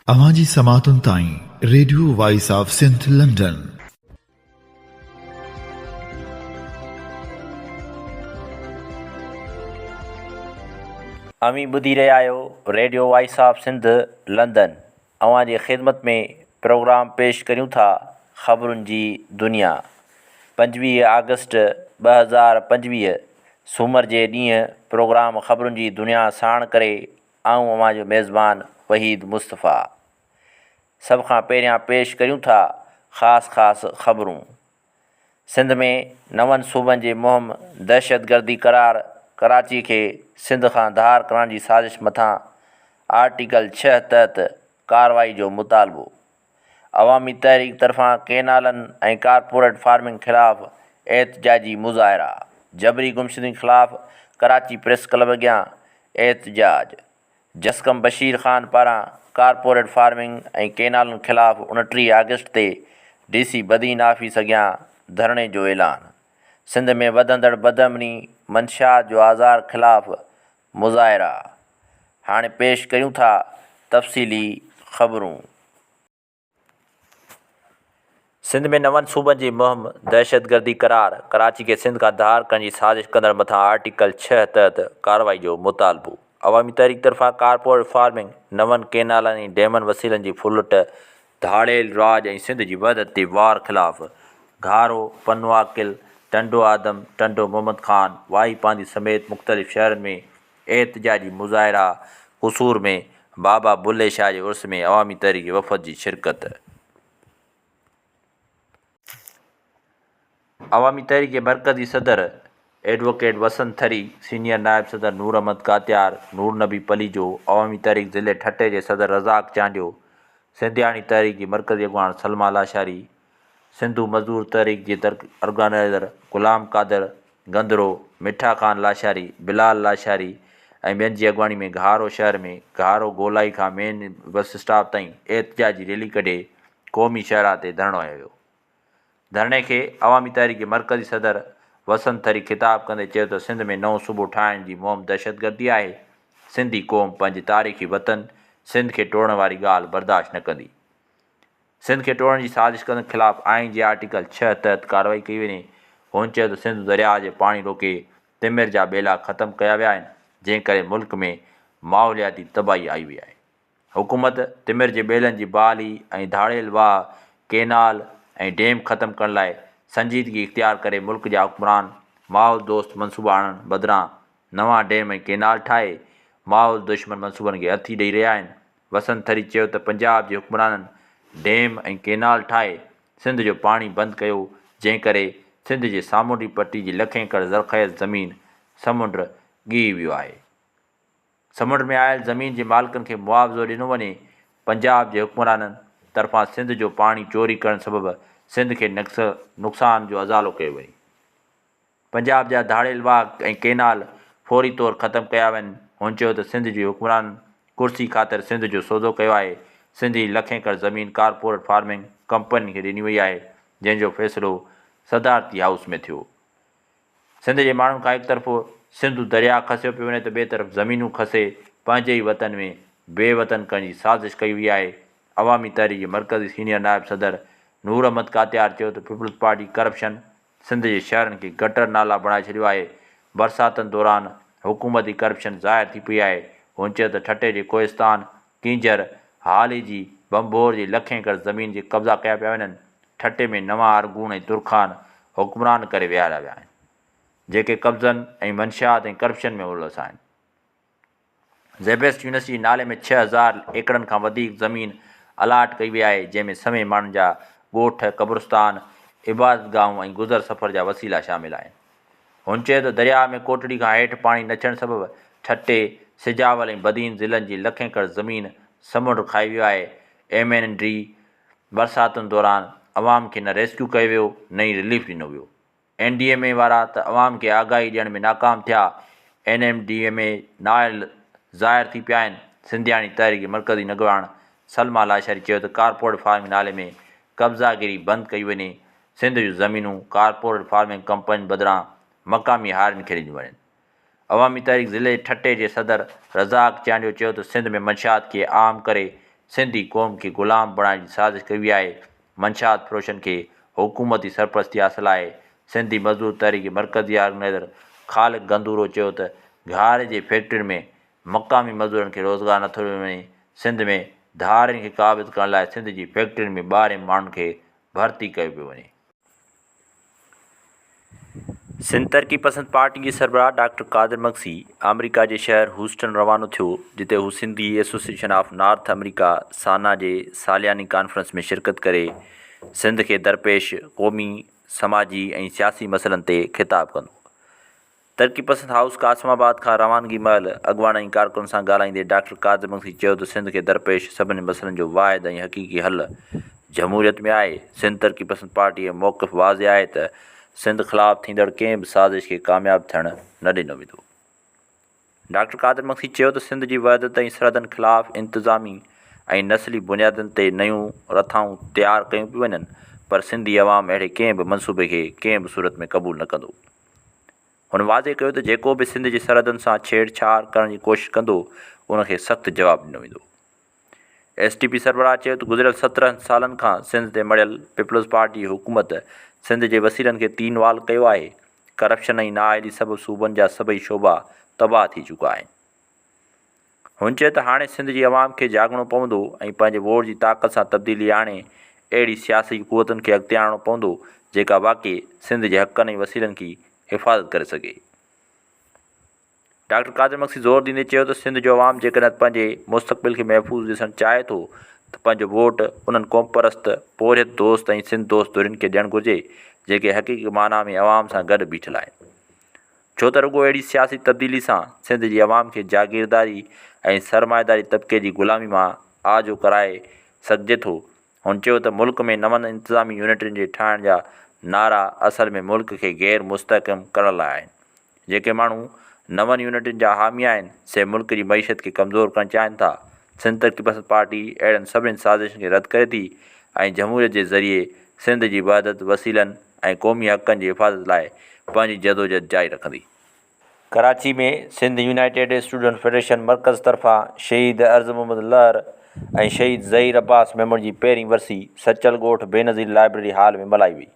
अवाजी समातुन ताईं radio voice of Sindh London. अमी ॿुधी रहिया आहियो radio voice of Sindh London. अवां जी ख़िदमत में प्रोग्राम पेश करियूं था ख़बरुनि जी दुनिया। 25 अगस्त 2025 सूमर जे ॾींहुं प्रोग्राम ख़बरुनि जी दुनिया साण करे आऊं अवां जो मेज़बान वहीद मुस्तफ़ा। सभ खां पहिरियां पेश करियूं था ख़ासि ख़बरूं। सिंध में नवनि सूबनि जे मुहिम दहशतगर्दी करार कराची खे सिंध खां धार करण जी साज़िश मथां आर्टिकल 6 तहत कार्रवाई जो मुतालबो। अवामी तहरीक तरफ़ां केनालनि ऐं कारपोरेट फार्मिंग ख़िलाफ़ एहतजाजी मुज़ाहिरा। जबरी गुमशुदनि ख़िलाफ़ कराची प्रेस क्लब अॻियां एहतजाज। जसकम बशीर ख़ान पारां कारपोरेट फार्मिंग ऐं केनालनि ख़िलाफ़ 29 अगस्त ते DC बदीन ऑफिस अॻियां धरणे जो ऐलान। सिंध में वधंदड़ बदअमनी मंशियात जो आज़ार ख़िलाफ़ मुज़ाहिरा। हाणे पेश करियूं था तफ़सीली ख़बरूं। सिंध में नवनि सूबनि जी मुहिम दहशतगर्दी करार कराची खे सिंध खां धार करण जी साज़िश कंदड़ मथां आर्टिकल 6 तहत कार्रवाई जो मुतालबो। अवामी तहरीक तरफ़ां कारपोरेट फार्मिंग, नवनि केनालनि ऐं डैमनि वसीलनि जी फुलट, धाड़ेल राज ऐं सिंध जी वहदत ते वार ख़िलाफ़ घारो, पनवाकिल, टंडो आदम, टंडो मोहम्मद ख़ान, वाई पांदी समेत मुख़्तलिफ़ शहरनि में एहतजाजी मुज़ाहिरा। कसूर में बाबा बुल्ले शाह जे उर्स में अवामी तहरीक वफ़द जी शिरकत। अवामी तहरीक के मरकज़ी सदर एडवोकेट वसंत थरी, सीनियर नायब सदर नूर अहमद कात्यार, नूर नबी पलीजो, अवामी तहरीक ज़िले ठट्टे जे सदर रज़ाक चांडियो, सिंधियाणी तहरीक जी मरकज़ी अॻवान सलमा लाशारी, सिंधु मज़दूर तहरीक जे ऑर्गेनाइज़र ग़ुलाम कादर गंदरो, मिठा ख़ान लाशारी, बिलाल लाशारी ऐं ॿियनि जी अॻवानी में घारो शहर में घारो गोलाई खां मेन बस स्टॉप ताईं एहतजाजी रैली कढे क़ौमी शाहराह ते धरणो हयो वियो। धरणे खे अवामी तहरीक जे मरकज़ी सदर वसंत थरी ख़िताब कंदे चयो त सिंध में नओं सूबो ठाहिण जी मुहिम दहशतगर्दी आहे। सिंधी क़ौम पंहिंजे तारीख़ी वतन सिंध खे टोड़ण वारी ॻाल्हि बर्दाश्त न कंदी। सिंध खे टोड़ण जी साज़िश कंदड़ ख़िलाफ़ आइन जे आर्टिकल 6 तहत कार्रवाई कई वञे। हुन चयो त सिंध दरिया जे पाणी रोके तिमिर जा ॿेला ख़तमु कया विया आहिनि, जंहिं करे मुल्क में माहौलियाती तबाही आई हुई आहे। हुकूमत तिमिर जे ॿेलनि जी बहाली ऐं धाड़ेल वाह, केनाल ऐं डैम ख़तमु करण लाइ संजीदगी इख़्तियार करे मुल्क जा हुक्मरान माहौल दोस्त मनसूबा आणण बदिरां नवां डैम ऐं केनाल ठाहे माहौल दुश्मन मनसूबनि खे हथी ॾेई रहिया आहिनि। वसंत थरी चयो त पंजाब जे हुक्मराननि डैम ऐं केनाल ठाहे सिंध जो पाणी बंदि कयो, जंहिं करे सिंध जे सामूंडी पट्टी जी लखें एकड़ ज़रख़ेज़ ज़मीन समुंड ॻी वियो आहे। समुंड में आयल ज़मीन जे मालिकनि खे मुआवज़ो ॾिनो वञे। पंजाब जे हुक्मराननि तरफ़ां सिंध जो पाणी चोरी करण सबबि सिंध खे नुक़सान जो अज़ालो कयो वई। पंजाब जा धाड़ेल वाह ऐं केनाल फौरी तौरु ख़तमु कया वञनि। हुन चयो त सिंध जे हुक्मराननि कुर्सी ख़ातिर सिंध जो सौदो कयो आहे। सिंध जी लखें एकड़ ज़मीन कारपोरेट फार्मिंग कंपनी खे ॾिनी वई आहे, जंहिंजो फ़ैसिलो सदारती हाउस में थियो। सिंध जे माण्हुनि खां हिकु तरफ़ो सिंधु दरिया खसियो पियो वञे त ॿिए तरफ़ ज़मीनूं खसे पंहिंजे ई वतन में बेवतन करण जी साज़िश कई वई आहे। अवामी तहरीक जे मरकज़ी सीनियर नायब सदर नूर अहमद कात्यार चयो त पीपल्स पार्टी करप्शन सिंध जे शहरनि खे गटर नाला बणाए छॾियो आहे। बरसातनि दौरान हुकूमती करप्शन ज़ाहिर थी पई आहे। हुन चयो त ठट्टे जे कोहिस्तान, कींजर, हाली जी बम्बोर जी लखें एकड़ ज़मीन जे कब्ज़ा कया पिया वञनि। ठट्टे में नवां अरगूण ऐं तुरखान हुक्मरान करे विहारिया विया आहिनि, जेके कब्ज़नि ऐं मंशियात ऐं करप्शन में मुलविस आहिनि। ज़ेबेस्ट यूनिवर्सिटी नाले में 6000 एकड़नि खां वधीक ज़मीन अलाट कई वई आहे, जंहिंमें समें माण्हुनि जा ॻोठ, क़ब्रस्तान, इबादतगाहूं ऐं गुज़र सफ़र जा वसीला शामिल आहिनि। हुन चयो त दरिया में कोटड़ी खां हेठि पाणी न अचण सबबि ठट्टे, सिजावल ऐं बदीन ज़िलनि जी लखें एकड़ ज़मीन समुंड खाई वियो आहे। MND बरसातुनि दौरान अवाम खे न रेस्क्यू कयो वियो, न ई रिलीफ ॾिनो वियो। NDMA वारा त अवाम खे आगाही ॾियण में नाकाम थिया। NMDMA नायल ज़ाहिर थी पिया आहिनि। सिंधियाणी तहरीक मरकज़ी अॻवान सलमा लाशारी चयो त कारपोरेट फार्मिंग नाले में कब्ज़ागिरी बंदि कई वञे। सिंध जूं ज़मीनूं कारपोरेट फार्मिंग कंपनी बदिरां मक़ामी हारियुनि खे ॾिनियूं वञनि। अवामी तहरीक ज़िले ठट्टे जे सदर रज़ाक चांडियो चयो त सिंध में मंशियात खे आम करे सिंधी क़ौम खे ग़ुलाम बणाइण जी साज़िश कई वई आहे। मंशात फ़रोशनि खे हुकूमती सरपरस्ती हासिलु आहे। सिंधी मज़दूर तहरीक मर्कज़ी ऑर्गेनाइज़र ख़ालिद गंदूरो चयो त घारे जे फैक्ट्रियुनि में मक़ामी मज़दूरनि खे रोज़गार नथो मिले। सिंध में धारनि खे क़ाबिज़ करण लाइ सिंध जी फैक्ट्रियुनि में 12 माण्हुनि खे भर्ती कयो पियो वञे। सिंध तरक़ी पसंद पार्टी जे सरबराह डॉक्टर कादिर मक्सी अमेरिका जे शहर ह्यूस्टन रवानो थियो, जिते हू Sindhi association of North America साना जे सालियानी कॉन्फ्रेंस में शिरकत करे सिंध खे दरपेश क़ौमी समाजी ऐं सियासी मसइलनि ते ख़िताब कंदो। तरक़ी पसंद हाउस कासिमाबाद खां रवानगी महिल अॻवान ऐं कारकुन सां ॻाल्हाईंदे डॉक्टर कादिर मक्सी चयो त सिंध खे दरपेश सभिनी मसइलनि जो वाहिद ऐं हक़ीक़ी हल जमहूरियत में आहे। सिंध तरक़ी पसंद पार्टीअ जो मौक़िफ़ वाज़िह आहे त सिंध ख़िलाफ़ थींदड़ कंहिं बि साज़िश खे कामयाबु थियणु न ॾिनो वेंदो। डॉक्टर कादिर मक्सी चयो त सिंध जी वहदत ऐं सरहदनि ख़िलाफ़ इंतिज़ामी ऐं नस्ली बुनियादुनि ते नयूं रथाऊं तयारु कयूं पियूं वञनि, पर सिंधी अवाम अहिड़े कंहिं बि मनसूबे खे कंहिं बि सूरत में क़बूल न कंदो। हुन वाज़े कयो त जेको बि सिंध जी सरहदनि सां छेड़छाड़ करण जी कोशिशि कंदो उनखे सख़्तु जवाबु ॾिनो वेंदो। SDP सरबराह चयो त गुज़िरियल 17 सालनि खां सिंध ते मढ़ियल पीपल्स पार्टी जी हुकूमत सिंध जे वसीलनि खे तीन वाल कयो आहे। करप्शन ऐं नाअहली सबबि सूबनि जा सभई शोबा तबाह थी चुका आहिनि। हुन चयो त हाणे सिंध जी अवाम खे जाॻणो पवंदो ऐं पंहिंजे वोट जी ताक़त सां तब्दीली आणे अहिड़ी सियासी क़ुवतुनि खे अॻिते आणणो पवंदो जेका वाक़ई सिंध जे हक़नि ऐं वसीलनि की हिफ़ाज़त करे सघे। डॉक्टर कादिर मक्सी ज़ोर ॾींदे चयो त सिंध जो अवाम जेकॾहिं पंहिंजे मुस्तक़बिल खे महफ़ूज़ ॾिसणु चाहे थो त पंहिंजो वोट उन्हनि क़ौम परस्त पोरियत दोस्त ऐं सिंध दोस्त धुरियुनि खे ॾियणु घुरिजे जेके हक़ीक़ी माना में अवाम सां गॾु बीठल आहिनि, छो त रुॻो अहिड़ी सियासी तब्दीली सां सिंध जी अवाम खे जागीरदारी ऐं सरमाएदारी तबिके जी ग़ुलामी मां आजो कराए सघिजे थो। हुन चयो त मुल्क में नवनि इंतिज़ामी यूनिटुनि जे ठाहिण जा नारा असल में मुल्क खे गैर मुस्तहकम करण लाइ आहिनि। जेके माण्हू नवनि यूनिटुनि जा हामी आहिनि से मुल्क जी मईशत खे कमज़ोर करणु चाहिनि था। सिंध तरक़ी पसंद पार्टी अहिड़नि सभिनी साज़िशुनि खे रद्द करे थी ऐं जमहूरियत जे ज़रिए सिंध जी वहदत वसीलनि ऐं क़ौमी हक़नि जी हिफ़ाज़त लाइ पंहिंजी जदोजहद जारी रखंदी। कराची में सिंध यूनाइटेड स्टूडेंट फेडरेशन मर्कज़ तरफ़ां शहीद अर्ज़ मोहम्मद लहर ऐं शहीद ज़हीर अब्बास मेमण जी पहिरीं वरसी सचल ॻोठ बेनज़ीर लाइब्रेरी हाल में मल्हाई वई,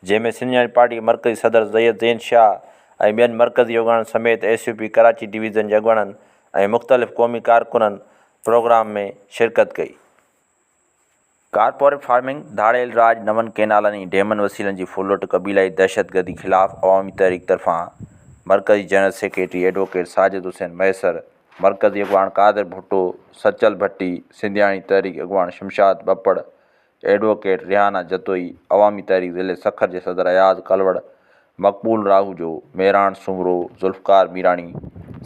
जंहिंमें सिंध यूनाइटेड पार्टी मर्कज़ी सदर ज़ैद ज़ैन शाह ऐं ॿियनि मर्कज़ी अॻवाननि समेत SUP कराची डिवीज़न जे अॻवाननि ऐं मुख़्तलिफ़ क़ौमी कारकुननि प्रोग्राम में शिरकत कई। कारपोरेट फार्मिंग, धाड़ेल राज, नवनि केनालनि ऐं डेमनि वसीलनि जी फुलट क़बीलाई दहशतगर्दी ख़िलाफ़ अवामी तहरीक तरफ़ां मरकज़ी general secretary advocate Sajid Hussain Maisar, मरकज़ी अॻवान कादिर भुट्टो, सचल भट्टी, सिंधियाणी तहरीक अॻवान शमशाद बपड़, एडवोकेट रिहाना जतोई, अवामी तहरीक ज़िले सखर जे सदर अयाज़ कलवड़, मक़बूल राहूजो, मेहरान सुमरो, ज़ुल्फ़कार मीराणी,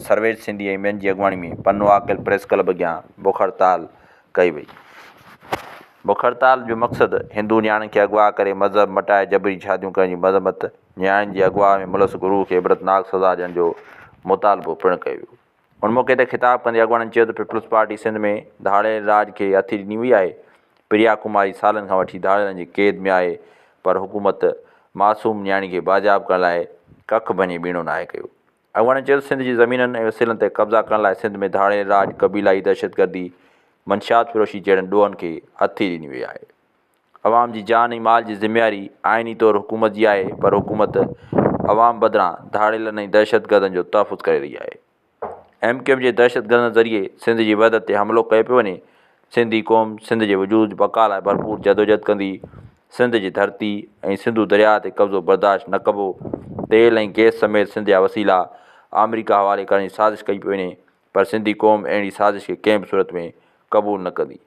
सर्वेज सिंधी ऐं ॿियनि जी अॻवानी में पन्नो आकिल प्रेस क्लब अॻियां बुख हड़ताल कई वई। बुख हड़ताल जो मक़सदु हिंदू नियाणियुनि खे अगवा करे मज़हब मटाए जबरी शादियूं करण जी मज़म्मत, नियाणियुनि जी अगवा में मुलस गुरू खे इबरतनाक सज़ा ॾियण जो मुतालबो पिणु कयो वियो। उन मौक़े ते ख़िताब कंदे अॻवाननि चयो त पीपल्स पार्टी सिंध में धाड़ेल राज खे हथी ॾिनी वई आहे। प्रिया कुमारी सालनि खां वठी धाड़ेलनि जी क़ैद में आहे, पर हुकूमत मासूम नियाणी खे बाजाब करण लाइ कख भञे बीणो नाहे कयो। अॻवाननि चयो त सिंध जी ज़मीननि ऐं वसीलनि ते कब्ज़ा करण लाइ सिंध में धाड़ेल राज, क़बीलाई दहशतगर्दी, मंशात फिरोशी जहिड़नि ॾोहनि खे हथी ॾिनी वई आहे। अवाम जी जान ऐं माल जी ज़िम्मेवारी आइनी तौरु हुकूमत जी आहे, पर हुकूमत अवाम बदिरां धाड़ेलनि ऐं दहशतगर्दनि जो तहफ़ुज़ करे रही आहे। MQM जे दहशतगर्दनि ज़रिए सिंध जी वहदत ते हमिलो कयो पियो वञे। सिंधी क़ौम सिंध जे वजूद बका लाइ भरपूर जदोजहद कंदी। सिंध जी धरती ऐं सिंधु दरिया ते कब्ज़ो बर्दाश्त न कबो। तेल ऐं गैस समेत सिंध जा वसीला अमेरिका हवाले करण जी साज़िश कई पई वञे, पर सिंधी क़ौम अहिड़ी साज़िश खे कंहिं बि सूरत में क़बूल न कंदी।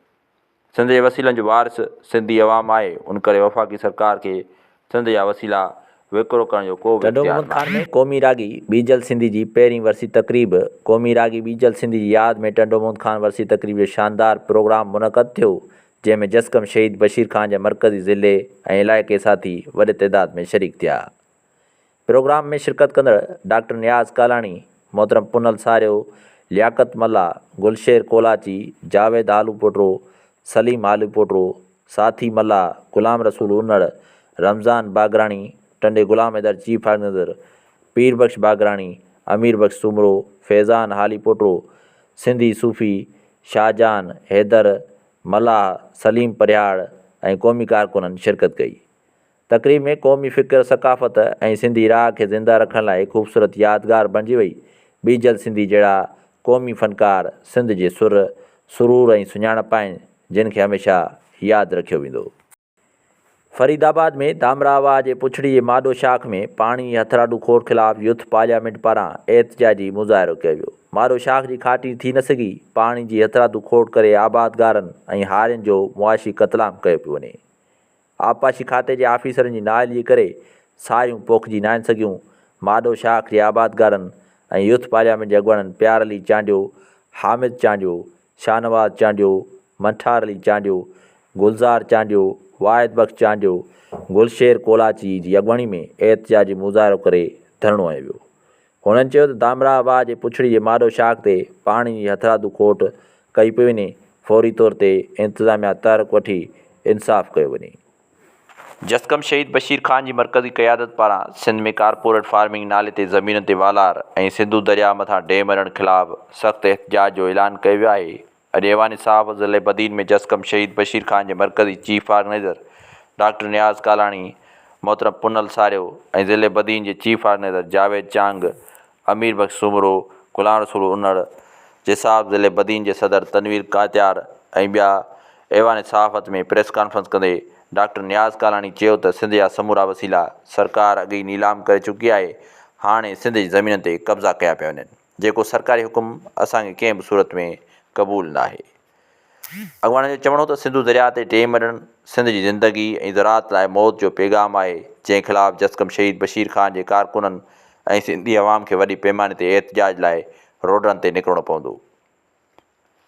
सिंध जे वसीलनि जो वारिस सिंधी अवाम आहे, उन करे वफ़ाक़ी सरकार खे सिंध जा वसीला विकिरो करण जो को बि इख्तियार न आहे। क़ौमी रागी बीजल सिंधी जी पहिरीं वरसी तक़रीब क़ौमी रागी बीजल सिंधी जी यादि में टंडो मोहम्मद ख़ान वरसी तक़रीब जो शानदार प्रोग्राम मुनक़द थियो, जंहिंमें जसकम शहीद बशीर ख़ान जा मरकज़ी ज़िले ऐं इलाइक़े साथी वॾे तइदाद में शरीक थिया। प्रोग्राम में शिरकत कंदड़ डॉक्टर नियाज़ कालाणी, मोहतरम पुनल सारियो, लियाकत मल्ला, गुलशेर कोलाची, जावेद आलू पोटरो, सलीम आलू पोटरो, साथी मल्ला, गुलाम रसूल उनड़, रमज़ान बागराणी, टंडे गुलाम हैदर चीफ ऑर्गेनाइज़र, पीर बख्श बागराणी, अमीर बख्श सुमरो, फैज़ान हाली पोटरो, सिंधी सूफ़ी शाहजहान हैदर, मल्लाह सलीम परिहार ऐं क़ौमी कारकुननि शिरकत कई। तक़रीब में क़ौमी फ़िक्र सक़ाफ़त ऐं सिंधी राह खे ज़िंदा रखण लाइ ख़ूबसूरत यादगार बणिजी वई। बीजल सिंधी जहिड़ा क़ौमी फ़नकार सिंध जे सुर सुरूर ऐं सुञाणप आहिनि जिन खे हमेशह यादि रखियो वेंदो। फरीदाबाद में दामरा आवाज़ जे पुछड़ी जे माडो शाख में पाणी हथराडू खोड़ ख़िलाफ़ यूथ पार्लियामेंट पारां एहतजाजी मुज़ाहिरो कयो वियो। माडो शाख जी खाटी थी न सघी, पाणी जी हथराडू खोड़ करे आबादगारनि ऐं हारियुनि जो मुआशी क़तलाम कयो पियो वञे। आबपाशी खाते जे आफ़ीसरनि जी नाअहली करे सारियूं पोखिजी न आहिनि सघियूं। माडो शाख जे आबादगारनि ऐं यूथ पार्लियामेंट जे अॻुवाणनि प्यार अली चांडियो, हामिद चांडियो, शाहनवाज़ चांडियो, मंठार अली चांडियो, गुलज़ार चांडियो, वाहिद बख़्श चांडियो, गुलशेर कोलाची जी अॻुवाणी में एहतजाजी मुज़ाहिरो करे धरणो हंयो वियो। हुननि चयो त दामरा आबाज़ जे पुछड़ी जे माडो शाख ते पाणी जी हथरादू खोट कई पई वञे, फौरी तौर ते इंतिज़ामिया तहरीक वठी इंसाफ़ कयो वञे। जसकम शहीद बशीर ख़ान जी मरकज़ी क़यादत पारां सिंध में कारपोरेट फार्मिंग नाले ते ज़मीन ते वालार ऐं सिंधु दरिया मथां डेम हणण ख़िलाफ़ सख़्त एहतजाज जो ऐलान कयो वियो आहे। अॼु ऐवान साहब ज़िले बदीन में जसकम शहीद बशीर ख़ान जे मरकज़ी चीफ ऑर्गेनाइज़र डॉक्टर नियाज़ कालाणी, मोहतरम पुनल सारियो ऐं ज़िले बदीन जे चीफ ऑर्गेनाइज़र जावेद चांग, अमीर बख़्श सुमरो, गुलाम रसूल उनड़, जिसाब ज़िले बदीन जे सदर तनवीर कात्यार ऐं ॿिया ऐवान सहाफ़त में प्रेस कॉन्फ्रेंस कंदे डॉक्टर नियाज़ कालाणी चयो त सिंध जा समूरा वसीला सरकार अॻे नीलाम करे चुकी आहे। हाणे सिंध जी ज़मीन ते कब्ज़ा कया पिया वञनि, जेको सरकारी हुकुम असांखे कंहिं बि सूरत में क़बूल न आहे। अॻुवाणनि जो चवणो त सिंधु दरिया ते डेम हणण सिंध जी ज़िंदगी ऐं ज़राअत लाइ मौत जो पैगाम आहे, जंहिं ख़िलाफ़ु जसकम शहीद बशीर ख़ान जे कारकुननि ऐं सिंधी अवाम खे वॾी पैमाने ते एहतजाज लाइ रोडनि ते निकिरणो पवंदो।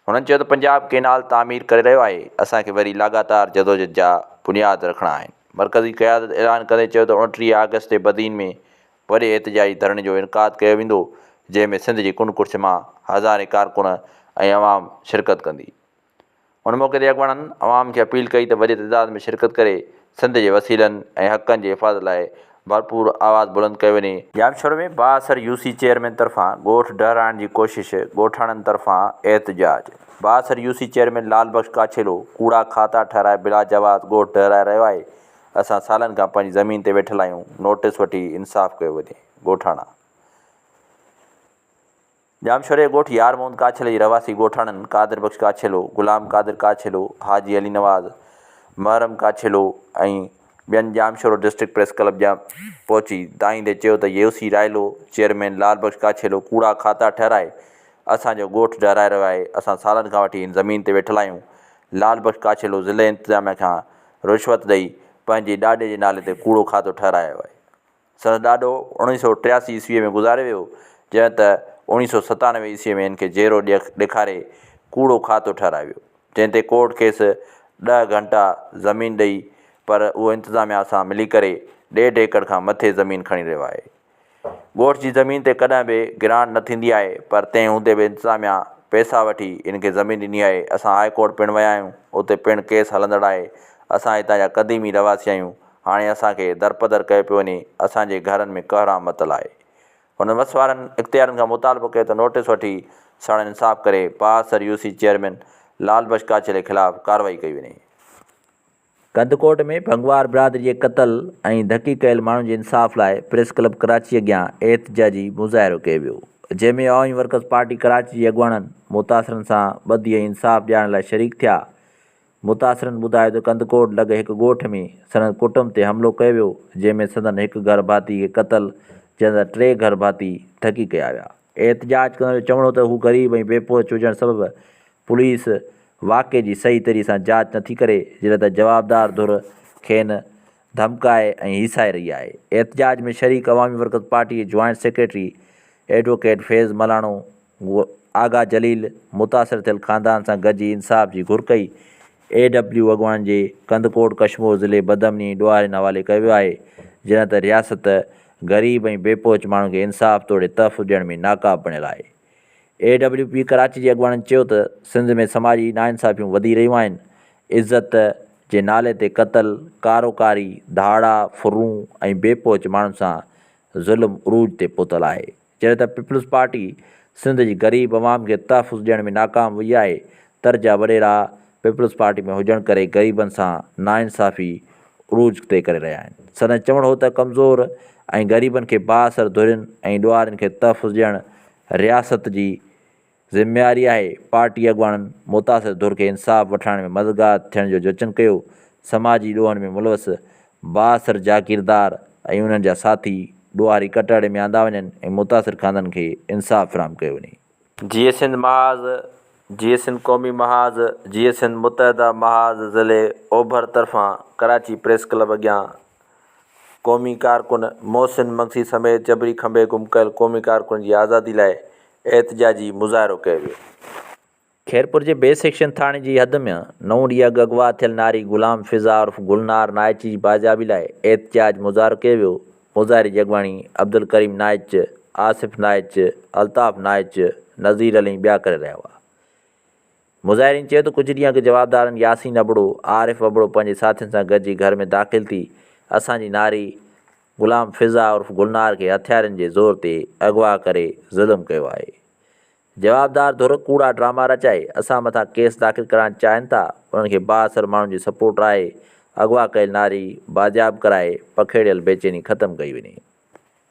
हुननि चयो त पंजाब केनाल तामीर करे रहियो आहे, असांखे वरी लाॻातार जदोजहद जा बुनियाद रखणा आहिनि। मरकज़ी क़यादत ऐलान कंदे चयो त 29 अगस्त ते बदीन में वॾे एहतजाजी धरणे जो इनक़ाद कयो वेंदो, जंहिंमें सिंध जी कुंड कुर्छ मां हज़ारे कारकुन ऐं अवाम शिरकत कंदी। हुन मौक़े ते अॻुवाणनि अवाम खे अपील कई त वॾे तइदाद में शिरकत करे सिंध जे वसीलनि ऐं हक़नि जे हिफ़ाज़त लाइ भरपूर आवाज़ बुलंद कयो वञे। जामशोर में बाअसर यूसी चेयरमैन तरफ़ां ॻोठ डहिराइण जी कोशिश, ॻोठाणनि तरफ़ां एहतजाज। बाअसर यूसी चेयरमैन लाल बख़्श काछेलो कूड़ा खाता ठहिराए बिला जवाज़ ॻोठ डहिराए रहियो आहे। असां सालनि खां पंहिंजी ज़मीन ते वेठल आहियूं, नोटिस वठी इंसाफ़ कयो वञे। ॻोठाणा जामशोर जे ॻोठ यार मोहम्मद काछेले जी रवासी ॻोठाणनि कादिर बख़्श काछेलो, गुलाम कादिर काछेलो, हाजी अली नवाज़, महरम काछेलो ऐं ॿियनि जामशोर डिस्ट्रिक्ट प्रेस क्लब जा पहुची दाईंदे चयो त यूसी रायलो चेयरमैन लाल बख़्श काछेलो कूड़ा खाता ठहिराए असांजो ॻोठ डहिराए रहियो आहे। असां सालनि खां वठी हिन ज़मीन ते वेठल आहियूं। लाल बख़्श काछेलो ज़िले इंतिज़ामिया खां रिश्वत ॾेई पंहिंजे ॾाॾे जे नाले ते कूड़ो खातो ठहिरायो आहे। संदसि ॾाॾो 1983 ईस्वीअ में गुज़ारे वियो, जंहिं त 1997 ईस्वीअ में हिन खे जेरो ॾेखारे कूड़ो खातो ठहिरायो वियो, जंहिं ते कोर्ट खेसि 10 घंटा ज़मीन ॾेई, पर उहो इंतिज़ामिया सां मिली करे 1.5 एकड़ खां मथे ज़मीन खणी रहियो आहे। ॻोठ जी ज़मीन ते कॾहिं बि गिराण न थींदी आहे, पर तंहिं हूंदे बि इंतिज़ामिया पैसा वठी इन खे ज़मीन ॾिनी आहे। असां हाई कोर्ट पिणु विया आहियूं, उते पिणु केस हलंदड़ आहे। असां हितां जा क़दीमी रवासी आहियूं, हाणे असांखे दरपदर कयो पियो वञे, असांजे घरनि में कहराम मतल आहे। हुन वसवारनि इख़्तियारनि खां मुतालबो कयो त नोटिस वठी साणु इंसाफ़ करे बाअसर यूसी चेयरमैन लाल बख़्श काछेले ख़िलाफ़ु कार्रवाई कई वञे। कंदकोट में भंगवार बिरादरी जे क़तल ऐं धकी कयल माण्हुनि जे इंसाफ़ लाइ प्रेस क्लब कराची अॻियां एहतजाजी मुज़ाहिरो कयो वियो, जंहिंमें अवामी वर्कर्स पार्टी कराची जे अॻुवाणनि मुतासिरनि सां ॿधी ऐं इंसाफ़ ॾियारण लाइ शरीक थिया। मुतासिरनि ॿुधायो त कंदकोट लॻे हिकु ॻोठ में संदनि कुटुंब ते हमिलो कयो वियो, जंहिंमें संदनि हिकु घर भाती खे क़तल, जंहिंसां 3 घर भाती धकी कया विया। एहतजाज कंदड़ जो चवणो त हू ग़रीब ऐं बेपोच हुजण सबबि पुलिस वाक़े जी सही तरीक़े सां जांच नथी करे, जॾहिं त जवाबदार धुर खेनि धमकाए ऐं हिसाए रही आहे। एहतजाज में शरीक अवामी वर्कर्स पार्टी जे जॉइंट सेक्रेटरी एडवोकेट फैज़ मलाणो, आगा जलील मुतासिर थियल ख़ानदान सां गॾिजी इंसाफ़ जी घुर कई। AW अॻुवान जे कंदकोट कशमोर ज़िले बदमनी ॾोहारियुनि हवाले कयो वियो आहे, जॾहिं त रियासत ग़रीब ऐं बेपोच माण्हुनि खे इंसाफ़ तोड़े तहफ़ुज़ ॾियण में नाकाब बणियल आहे। AWP कराची जे अॻुवाणनि चयो त सिंध में समाजी नाइंसाफ़ियूं वधी रहियूं आहिनि। इज़त जे नाले ते क़तल, कारोकारी, धाड़ा फुरूं ऐं बेपोच माण्हुनि सां ज़ुल्म उरूज ते पहुतल आहे, जॾहिं त पीपल्स पार्टी सिंध जी ग़रीब अवाम खे तहफ़ुज़ ॾियण में नाकाम वई आहे। तर्जा वॾेरा पीपल्स पार्टी में हुजण करे ग़रीबनि सां नाइंसाफ़ी उरूज ते करे रहिया आहिनि। सदन चवणो हो त कमज़ोर ऐं ग़रीबनि खे बाअसर धुरियुनि ऐं ॾुआरनि खे तहफ़ुज़ ॾियणु रियासत जी ज़िम्मेवारी आहे। पार्टी अॻुवाणनि मुतासिर धुर खे इंसाफ़ वठाइण में मददगार थियण जो जचन कयो। समाजी ॾोहनि में मुलवस बाअसर जागीरदार ऐं उन्हनि जा साथी ॾुआरी कटहरे में आंदा वञनि ऐं मुतासिर खाननि खे इंसाफ़ फ़राहम कयो वञे। जीअं सिंध महाज़, जीअं सिंध क़ौमी महाज़, जीअं सिंध मुतहदा महाज़ ज़िले ओभर तरफ़ां कराची प्रेस क्लब अॻियां क़ौमी कारकुन मोहसिन मक्सी समेत जबरी खंभे गुम कयल क़ौमी कारकुन जी आज़ादी लाइ एहतिजाजी मुज़ाहिरो कयो वियो। खैरपुर जे ॿिए सेक्शन थाणे जी हद में 9 ॾींहं अॻु अगवा थियल नारी ग़ुलाम फ़िज़ा उर्फ़ गुलनार नाइच जी बाज़ियाबी लाइ एहतिजाज मुज़ाहिरो कयो वियो। मुज़ाहिरे जी अॻुवाणी अब्दुल करीम नाइच, आसिफ़ नाइच, अल्ताफ़ नाइच, नज़ीर अली ॿिया करे रहिया हुआ। मुज़ाहिरीन चयो त कुझु ॾींहं अॻु जवाबदारनि यासीन अबड़ो, आरिफ़ अबड़ो पंहिंजे साथियुनि सां गॾिजी घर में दाख़िल थी असांजी नारी ग़ुलाम फ़िज़ा उर्फ़ गुलनार खे हथियारनि जे ज़ोर ते अगवा करे ज़ुल्म कयो आहे। जवाबदार धुर कूड़ा ड्रामा रचाए असां मथां केस दाख़िल कराइणु चाहिनि था। उन्हनि खे बाअसर माण्हुनि जी सपोर्ट आहे। अगवा कयल नारी बाजियाब कराए पखेड़ियल बेचैनी ख़तमु कई वञे।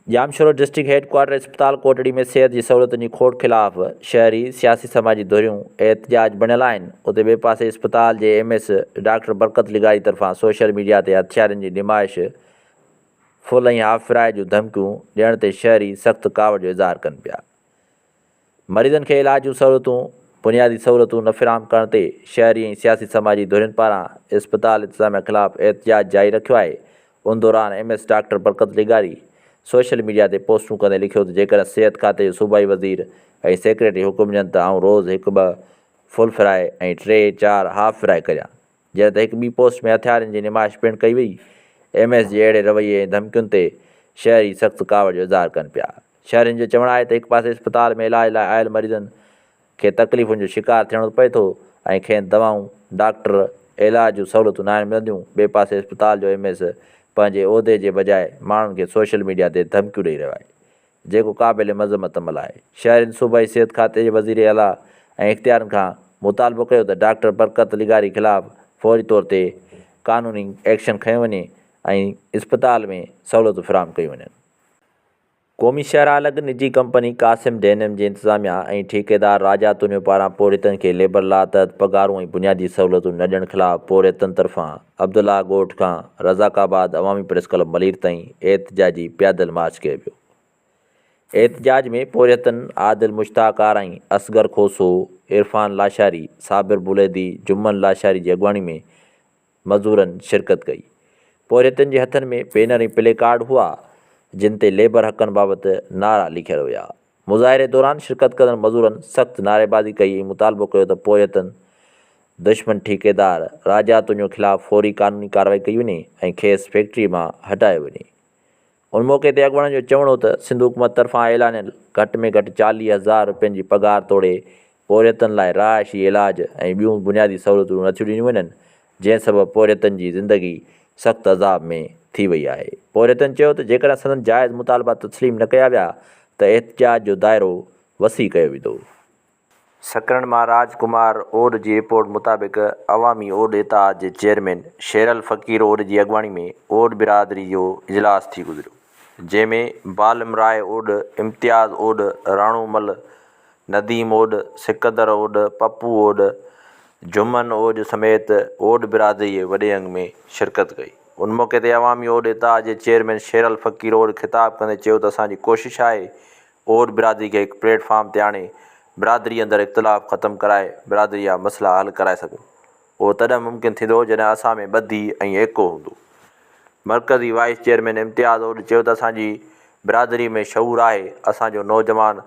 जामशोरो डिस्ट्रिक्ट हेडक्वार्टर इस्पताल कोटड़ी में सिहत जी सहूलियतुनि जी खोट ख़िलाफ़ शहरी सियासी समाजी धुरियूं एहतिजाज बणियल आहिनि। उते ॿिए पासे इस्पताल जे MS डॉक्टर बरकत लिगारी तरफ़ां सोशल मीडिया ते हथियारनि जी निमाइश, फुल ऐं हाफ़ फ्राए जूं धमकियूं ॾियण ते शहरी सख़्तु कावड़ जो इज़हार कनि पिया। मरीज़नि खे इलाज जूं सहूलियतूं, बुनियादी सहूलियतूं न फ़राहम करण ते शहरी ऐं सियासी समाजी धुरियुनि पारां इस्पताल इंतिज़ामिया ख़िलाफ़ एहतिजाज जारी रखियो आहे। उन दौरान MS डॉक्टर बरकत लिगारी सोशल मीडिया ते पोस्टूं कंदे लिखियो त जेकर सिहत खाते जो सूबाई वज़ीर ऐं सेक्रेटरी हुकुम ॾियनि त आउं रोज़ु 1-2 फुल फ्राए ऐं 3-4 हाफ़ फ्राए करियां। जंहिं त हिकु ॿी पोस्ट में हथियारनि जी निमाइश पिणु कई वई। MS जे अहिड़े रवैये ऐं धमकियुनि ते शहरी सख़्तु कावड़ जो इज़हार कनि पिया। शहरियुनि जो चवणु आहे त हिकु पासे इस्पताल में इलाज लाइ आयल मरीज़नि खे तकलीफ़ुनि जो शिकार थियणो पए थो ऐं खेनि दवाऊं, डॉक्टर, इलाज जूं सहूलियतूं न मिलंदियूं। ॿिए पासे इस्पताल जो MS पंहिंजे उहिदे जे बजाए माण्हुनि खे सोशल मीडिया ते धमकियूं ॾेई रहियो आहे, जेको क़ाबिल मज़म्मत अमल आहे। शहरियुनि सूबाई सिहत खाते जे वज़ीर आला ऐं इख़्तियारनि खां मुतालबो कयो त डॉक्टर बरकत लिगारी ख़िलाफ़ फ़ौरी तौर ते क़ानूनी एक्शन खंयो वञे ऐं इस्पताल में सहूलियतूं फ़राहम कयूं वञनि। क़ौमी शहरा अलॻि निजी कंपनी क़ासिम डेनिम जे इंतिज़ामिया ऐं ठेकेदार राजा तुनियो पारां पोरियतनि खे लेबर ला तहत पघारूं ऐं बुनियादी सहूलियतूं न ॾियण ख़िलाफ़ पोरियतनि तरफ़ां अब्दुल्ला ॻोठ खां रज़ाकाबाद अवामी प्रेस क्लब मलीर ताईं एहतिजाजी पैदल मार्च कयो वियो। एहतिजाज में पोरियतनि आदिल मुश्ताक आराई, असगर खोसो, इरफान लाशारी, साबिर बुलेदी, जुम्मन लाशारी जी अॻुवाणी में मज़दूरनि शिरकत कई। पोरियतनि जे हथनि में बैनर ऐं प्ले कार्ड हुआ जिन ते लेबर हक़नि बाबति नारा लिखियल हुया। मुज़ाहिरे दौरान शिरकत कंदड़ मज़दूरनि सख़्तु नारेबाज़ी कई ऐं मुतालबो कयो त पोरियतनि दुश्मन ठेकेदार राजा तुनियो ख़िलाफ़ फ़ौरी क़ानूनी कार्रवाई कई वञे ऐं खेसि फैक्ट्री मां हटायो वञे। उन मौक़े ते अॻुवाणनि जो चवणो त सिंध हुकूमत तरफ़ां ऐलानियल घटि में घटि 40,000 रुपयनि जी पघार तोड़े पोरियतनि लाइ रहाइशी इलाज ऐं ॿियूं बुनियादी सहूलियतूं नथियूं ॾिनियूं वञनि, जंहिं सबबु पोरियतनि जी ज़िंदगी सख़्तु अज़ाब में थी वई आहे। पोरियतनि चयो त जेकॾहिं संदनि जाइज़ मुतालबा तस्लीम न कया विया त एहतिजाज जो दाइरो वसी कयो वेंदो। सकरण मां राजकुमार ओड जी रिपोर्ट मुताबिक़ अवामी ओड इत्तेहाद जे चेयरमैन शेरल फ़कीर ओड जी अॻुवाणी में ओड बिरादरी जो इजलास थी गुज़रियो, जंहिंमें बालम राय ओड, इम्तियाज़ ओड, राणूमल, नदीम ओड, सिकंदर ओड, पप्पू ओड, जुम्मन ओड समेत ओड बिरादरी जे वॾे अंग में शिरकत कई। उन मौक़े ते अवामी ओड इत्तेहाद जे चेयरमैन शेरल फ़कीर ओड ख़िताब कंदे चयो त असांजी कोशिशि आहे ओड बिरादरी खे हिकु प्लेटफॉर्म ते आणे बिरादरी अंदरि इख़्तिलाफ़ ख़तमु कराए बिरादरी जा मसइला हल कराए सघूं। उहो तॾहिं मुमकिन थींदो जॾहिं असां में ॿधी ऐं एको हूंदो। मरकज़ी वाइस चेयरमैन इम्तियाज़ ओड चयो त असांजी बिरादरी में शऊर आहे, असांजो नौजवान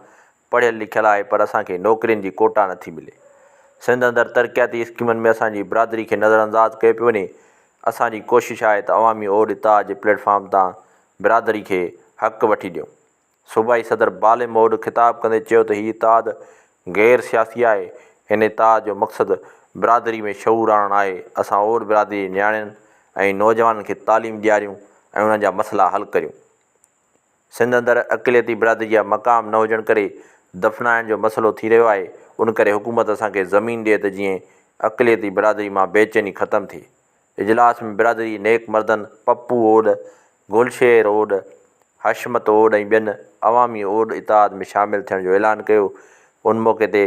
पढ़ियल लिखियल आहे, पर असांखे नौकिरियुनि जी कोटा नथी मिले। सिंध अंदरि तरक़ियाती स्कीमुनि में असांजी बिरादरी खे नज़रअंदाज़ कयो पियो वञे। असांजी कोशिशि आहे त अवामी ओड इत्तेहाद जे प्लेटफॉर्म तां बिरादरी खे हक़ वठी ॾियूं। सूबाई सदर बालिम ओड ख़िताब कंदे चयो त हीउ इत्तेहाद गैर सियासी आहे। हिन इत्तेहाद जो मक़सदु बिरादरी में शऊर आणणु आहे। असां ओड बिरादरी जे नियाणियुनि ऐं नौजवाननि खे तालीम ॾियारियूं ऐं उन्हनि जा मसइला हल करियूं। सिंध अंदरि अक़लियती बिरादरी जा मक़ाम न हुजण करे दफ़नाइण जो मसइलो थी रहियो आहे। उन करे हुकूमत असांखे ज़मीन ॾिए त जीअं अक़लियती बिरादरी मां बेचैनी ख़त्म थी। इजलास में बिरादरी नेक मर्दन पप्पू ओड, गुलशेर ओड, हशमत ओड ऐं ॿियनि अवामी ओड इताद में शामिल थियण जो ऐलान कयो। उन मौक़े ते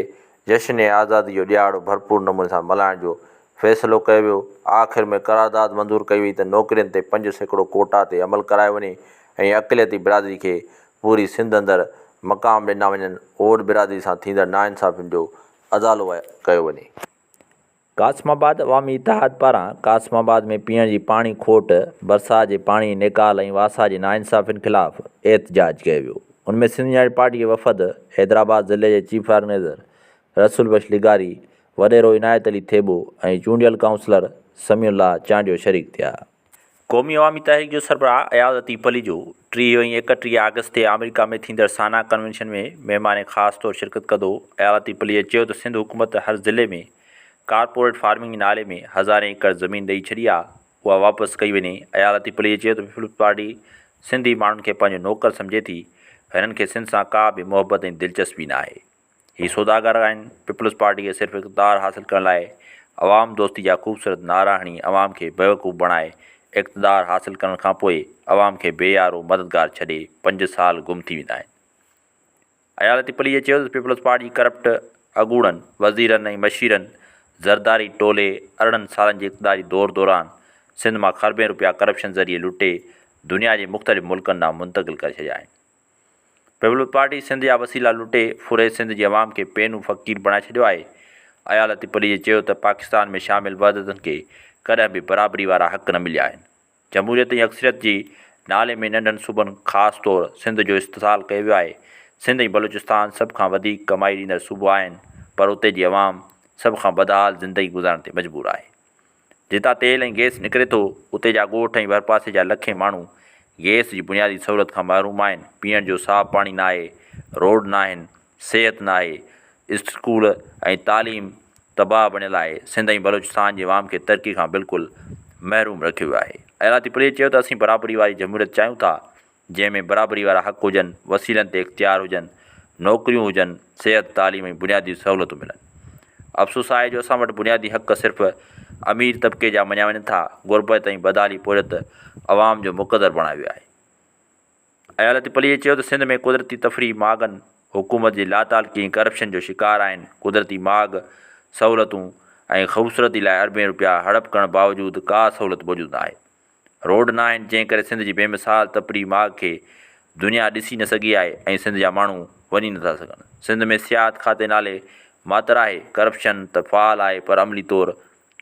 जश्न आज़ादी जो ॾियारो भरपूर नमूने सां मल्हाइण जो फ़ैसिलो कयो वियो। आख़िर में करारदाद मंज़ूर कई वई त नौकिरियुनि ते 5% कोटा ते अमल करायो वञे ऐं अक़लियती बिरादरी खे पूरी सिंध अंदरि मक़ाम ॾिना वञनि। ओड बिरादरी सां थींदड़ नाइंसाफ़ियुनि जो अज़ालो कयो वञे। कासमाबाद अवामी इतिहाद पारां कासमाबाद में पीअण जी पाणी खोट, बरसाति जे पाणी निकाल ऐं वासा जे नाइंसाफ़ियुनि ख़िलाफ़ एहतजाज कयो वियो। उनमें सिंध न्याय पार्टी जो वफ़द, हैदराबाद ज़िले जे चीफ ऑर्गेनाइज़र रसूल बख्श लिगारी, वॾेरो इनायत अली थेबो ऐं चूंडियल काउंसलर समीउल्लाह चांडियो शरीक थिया। क़ौमी अवामी तहरीक जो सरबराह अयाज़ती पलीजो 30 ऐं 31 अगस्त ते अमेरिका में थींदड़ साना कन्वेंशन में महिमान ख़ासि तौरु शिरकत कंदो। अयाज़ती पलीअ चयो त सिंध हुकूमत हर ज़िले में कारपोरेट फार्मिंग नाले में हज़ारें एकड़ ज़मीन ॾेई छॾी आहे, उहा वापसि कई वञे। अयाज़ती पलीअ चयो त पीपल्स पार्टी सिंधी माण्हुनि खे पंहिंजो नौकर सम्झे थी। हिननि खे सिंध सां का बि मुहबत ऐं दिलचस्पी न आहे। हीअ सौदागर आहिनि। पीपल्स पार्टी खे सिर्फ़ु इक़्तिदार हासिल करण लाइ अवाम दोस्ती जा ख़ूबसूरत नारा हणी अवाम खे बेवकूफ़ बणाए इक़्तिदार हासिल करण खां पोइ अवाम खे बेयारो मददगार छॾे 5 साल गुम थी वेंदा आहिनि। अयाज़ती पलीअ चयो त पीपल्स पार्टी करप्ट अगूड़नि, वज़ीरनि ऐं मशीरनि ज़रदारी टोले 18 सालनि जे इक़्तिदारी दौर दौरान सिंध मां खरबें रुपया करप्शन ज़रिए लुटे दुनिया जे मुख़्तलिफ़ मुल्कनि ॾांहुं मुंतक़िल करे छॾिया आहिनि। पीपल्स पार्टी सिंध जा वसीला लुटे फुरे सिंध जे अवाम खे पेनू फ़क़ीर बणाए छॾियो आहे। अयाज़ती पलीअ चयो त पाकिस्तान में शामिल वहदतनि खे कॾहिं बि बराबरी वारा हक़ न मिलिया आहिनि। जमहूरियत ऐं अक्सरियत जी नाले में नंढनि सूबनि ख़ासि तौरु सिंध जो इस्तेसाल कयो वियो आहे। सिंध ऐं बलूचिस्तान सभ खां वधीक कमाई ॾींदड़ सूबो आहिनि, पर उते जी अवाम सभ खां बदहाल ज़िंदगी गुज़ारण ते मजबूर आहे। जितां तेल ऐं गैस निकिरे थो, उते जा ॻोठ ऐं भरपासे जा लखे माण्हू गैस जी बुनियादी सहूलियत खां महरूम आहिनि। पीअण जो साफ़ु पाणी न आहे, रोड न आहिनि, सिहत न आहे, स्कूल ऐं तालीम तबाह बणियल आहे। सिंध ऐं बलूचिस्तान जे अवाम खे तरक़ी खां बिल्कुलु महरूम रखियो वियो आहे। अयाज़ती पलीअ चयो त असीं बराबरी वारी जमहूरियत चाहियूं था, जंहिंमें बराबरी वारा हक़ हुजनि, वसीलनि ते इख़्तियार हुजनि, नौकरियूं हुजनि, सिहत, तालीम ऐं बुनियादी सहूलियतूं मिलनि। अफ़सोस आहे जो असां वटि बुनियादी हक़ सिर्फ़ु अमीर तबिके जा मञिया वञनि था। गुरबत ऐं बदहाली पोड़त अवाम जो मुक़दर बणायो वियो आहे। अयाज़ती पलीअ चयो त सिंध में कुदरती तफ़री मागनि हुकूमत जे लातालगी ऐं करप्शन जो शिकार आहिनि। कुदरती माग सहूलियतूं ऐं ख़ूबसूरती लाइ अरबें रुपया हड़प करण बावजूदु का सहूलियत मौजूदु न आहे। रोड न आहिनि, जंहिं करे सिंध जी बेमिसाल तफ़री माग खे दुनिया ॾिसी न सघी आहे ऐं सिंध जा माण्हू वञी नथा सघनि। सिंध में सियाहत खाते नाले मातर आहे। करप्शन त फ़ाल आहे, पर अमली तौरु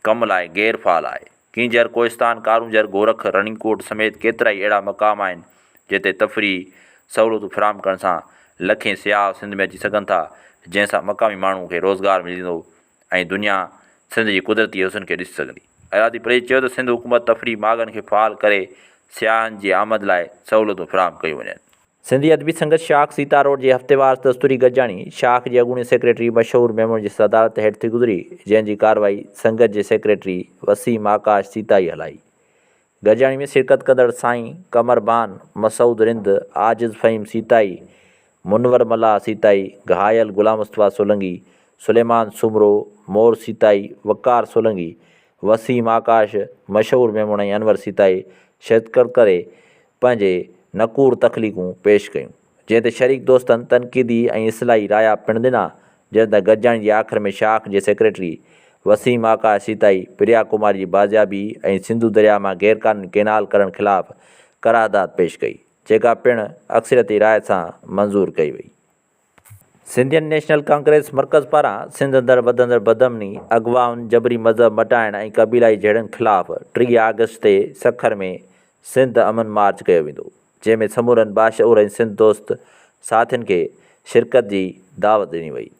कम लाइ गैर फ़ाल आहे। कींजर, कोहिस्तान, कारूंजर, गोरख, रनिंगकोट समेत केतिरा ई अहिड़ा मक़ाम आहिनि जिते तफ़री सहूलियतूं फ़राहम करण सां लखें सियाह सिंध में अची सघनि था, जंहिंसां मक़ामी माण्हू खे रोज़गार मिलंदो ऐं दुनिया सिंध जी कुदरती हुसन खे ॾिसी सघंदी। अयाज़ती पलीअ चयो त सिंध हुकूमत तफ़री मागनि खे फ़ाल करे सियाहनि जी आमद लाइ सहूलियतूं फ़राहम कयूं वञनि। सिंधी अदबी संगत शाख सीता रोड जे हफ़्तेवार दस्तूरी गॾिजाणी शाख जे अॻूणे सेक्रेटरी मशहूर मेमून जी सदारत हेठि थी गुज़री, जंहिंजी कार्रवाई संगत जे सेक्रेटरी वसीम आकाश सीताई हलाई। गॾिजाणी में शिरकत कंदड़ साईं कमरबान, मसूद रिंद, आजिज़ फ़हीम सीताई, मुनवर मल्ला सीताई, घायल गुलाम मुस्तफ़ा सोलंकी, सुलेमान सुमरो, मोर सीताई, वकार सोलंकी, वसीम आकाश, मशहूर मेमून ऐं अनवर सीताई शिरकत करे पंहिंजे नक़ूर तख़लीक़ूं पेश कयूं, जंहिं ते शरीक दोस्तनि तनक़ीदी ऐं इस्लाही राया पिणु ॾिना। जंहिं त गॾिजाणी जे आख़िर में शाख जे सेक्रेटरी वसीम आकाश सीताई प्रिया कुमारी जी बाज़ियाबी ऐं सिंधु दरिया मां गैरक़ानूनी केनाल करण ख़िलाफ़ु करारदाद पेश कई, जेका पिणु अक्सरियती राय सां मंज़ूर कई वई। सिंधियन नेशनल कांग्रेस मर्कज़ पारां सिंध अंदरि वधंदड़ बदअमनी, अॻवाउनि, जबरी मज़हब मटाइण ऐं क़बीलाई जहिड़नि ख़िलाफ़ु 30 अगस्त ते सखर में सिंध अमन मार्च कयो वेंदो, जंहिंमें समूरनि बाशऊर ऐं सिंध दोस्त साथियुनि खे शिरकत जी दावत ॾिनी वई।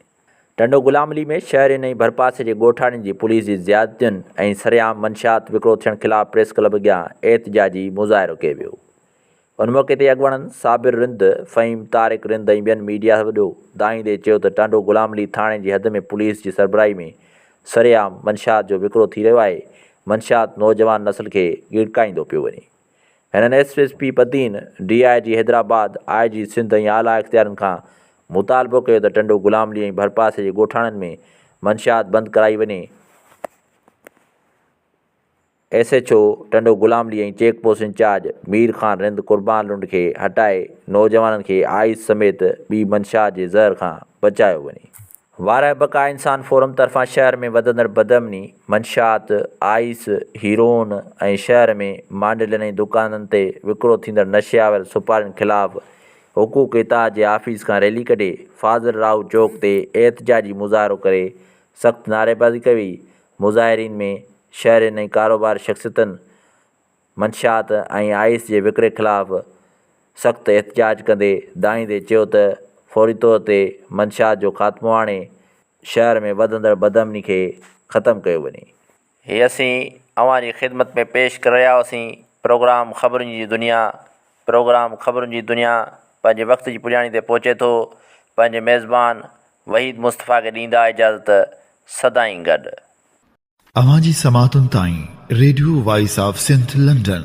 टंडो गुलाम अली में शहरनि ऐं भरपासे जे ॻोठाणनि जी पुलिस जी ज़्यादतियुनि ऐं सरेआम मंशात विकिरो थियण ख़िलाफ़ु प्रेस क्लब अॻियां एहतजाजी मुज़ाहिरो कयो वियो। उन मौक़े ते अॻवणनि साबिर रिंद, फ़हीम तारिक रिंद ऐं ॿियनि मीडिया वॾो दाईंदे चयो त टंडो गुलाम अली थाणे जी हद में पुलिस जी सरबराही में सरेआम मंशात जो विकिरो थी रहियो आहे। मंशात नौजवान नस्ल खे गिड़काईंदो पियो वञे। हिननि एसएसपी पदीन, DIG हैदराबाद, IG सिंध ऐं आला इख़्तियारनि खां मुतालबो कयो त टंडो गुलाम अली ऐं भरपासे जे ॻोठाणनि में मंशात बंदि कराई वञे SHO टंडो गुलाम अली ऐं check post incharge Mir Khan Rind Qurban Lund खे हटाए नौजवाननि खे आइस समेत ॿी मंशा जे ज़हर खां बचायो वञे। वाराए बक़ा इंसान फोरम तरफ़ां शहर में वधंदड़ बदअमनी, मंशात, आइस, हीरोइन ऐं शहर में मांडलियुनि ऐं दुकाननि ते विकिरो थींदड़ नशियावर सुपारियुनि ख़िलाफ़ हुकूक इताद जे आफ़ीस खां रैली कढे फाज़िल राव चौक ते एहतजाजी मुज़ाहिरो करे सख़्त नारेबाज़ी कई वई। मुज़ाहिरीन में शहरियुनि ऐं कारोबार शख़्सियतुनि मंशात ऐं आइस जे विकिरे ख़िलाफ़ सख़्त एहतजाज कंदे दाईंदे चयो त फौरी तौर ते मंशात जो ख़ात्मो आणे शहर में वधंदड़ बदअमनी खे ख़तमु कयो वञे। हीअ असीं अवां जी ख़िदमत में पेश करे रहिया हुआसीं प्रोग्राम ख़बरुनि जी दुनिया। प्रोग्राम ख़बरुनि जी दुनिया पंहिंजे वक़्त जी पुॼाणी ते पहुचे थो। पंहिंजे मेज़बान वहीद मुस्तफ़ा खे ॾींदा इजाज़त। सदाईं गॾु। अवां जी समातुनि ताईं radio voice of Sindh London